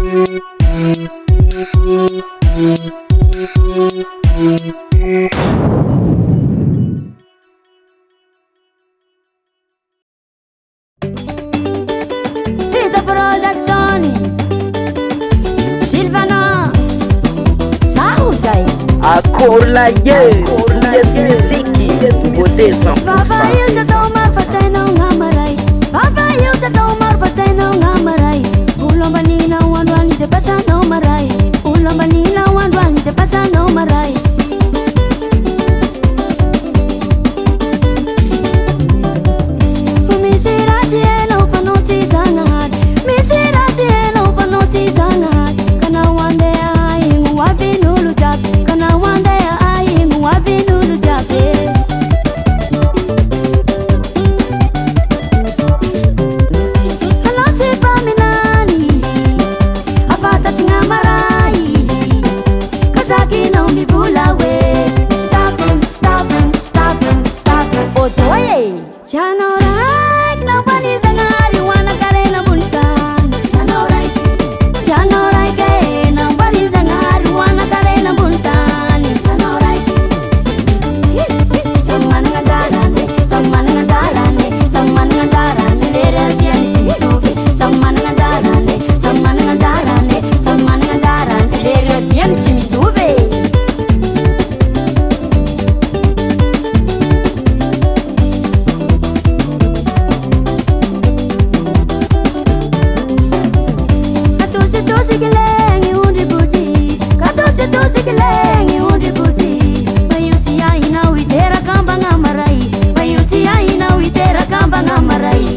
Vita Production, SYLVANAH, zaho zay Akola ye, yes muziki, Nouveauté Vava io tsy atao maro fa tsainao gn'amaray. Vava io tsy atao maro fa tsainao gn'amaray. Olo ambanina ho androany de pasanao maray. Olo ambanina ho androany de pasanao maray. Misy raha tsy hainao fa nao tsy zagnahary. Misy raha tsy hainao fa nao tsy zagnahary. Ka nao andeha aigny ho avin'olo jiaby. Ka nao andeha aigny ho avin'olo jiaby. Anao tsy mpaminany, afatatsy gn'amaray. Ka sakinao mivola hoe Stopping, stopping, stopping, stopping. Odoy e! Tsy hanao raiky nampanizanahary ho anakarena ambony tany. Tsy hanao raiky, tsy hanao raiky e, nampanizanahary ho anakarena ambony tany. Tsy hanao raiky. Samy managna anjarany, samy managna anjarany, samy managna anjarany. Lery aviany tsy mitovy. Samy managna anjarany, samy managna anjarany, samy managna anjarany. Lery aviany tsy mitovy. Katosy kilenge undribuji, katosy kilenge undribuji. Mayuti ya ina uitera kamba ngamarai, mayuti ya ina uitera kamba ngamarai.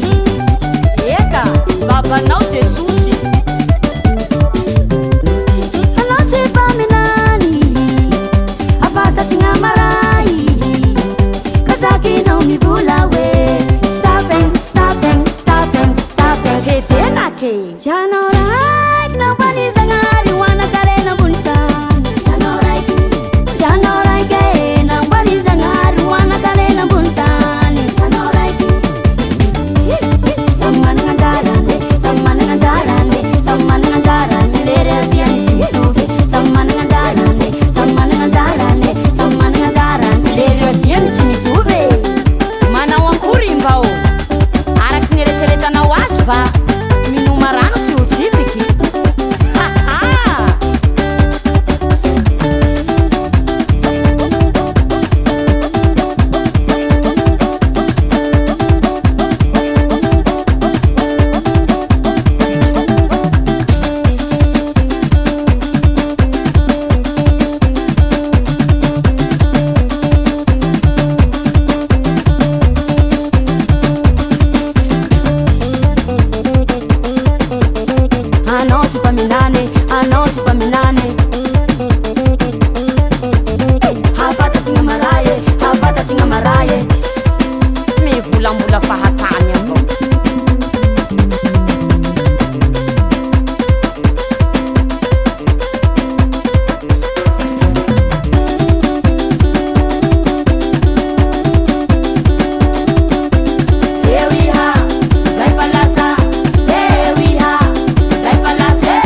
Eka, baba nao Jesus. Anao tsy mpaminany, afatatsy gn'amaray. Ka sakinao mivola hoe Stopping, stopping, stopping, stopping. Ke tena ke tsy hanao raiky nampanizanahary ho anakarena ambony tany. Tsy hanao raiky, tsy hanao raiky e, nampanizanahary ho anakarena ambony tany. Tsy hanao raiky. Samy managna anjarany, samy managna anjarany, samy managna anjarany. Lery aviany tsy mitovy. Samy managna anjarany, samy managna anjarany, samy managna anjarany. Lery aviany tsy mitovy. Manao akory mbao? Araky ny eritseretanao azy va? Minoma rano tsy ho tsipiky. Anao tsy mpaminany, anao tsy mpaminany. Hafatatsy gn'amaraye, hafatatsy gn'amaraye. Mivolambola fahatany avao. Eo iha, zay fa lasa. Eo iha, zay fa lasa.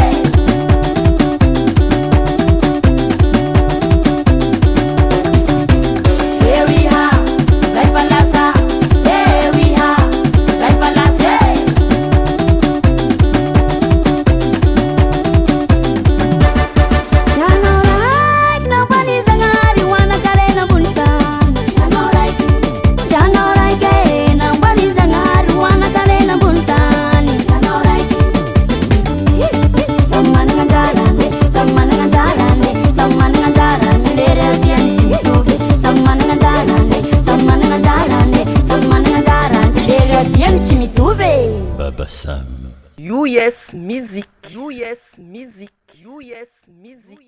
Eo iha, zay fa lasa. Eo iha, zay fa lasa. Tsy hanao raiky nampanizanahary ho anakarena ambony tany. Tsy hanao raiky, tsy hanao raiky e, nampanizanahary ho anakarena ambony tany. Tsy hanao raiky. Samy managna anjarany, samy managna anjarany, samy managna anjarany. Lery aviany tsy mitovy. Samy managna anjarany, samy managna anjarany, samy managna anjarany. Lery aviany tsy mitovy. Baba Sam. US Music, US Music, US Music.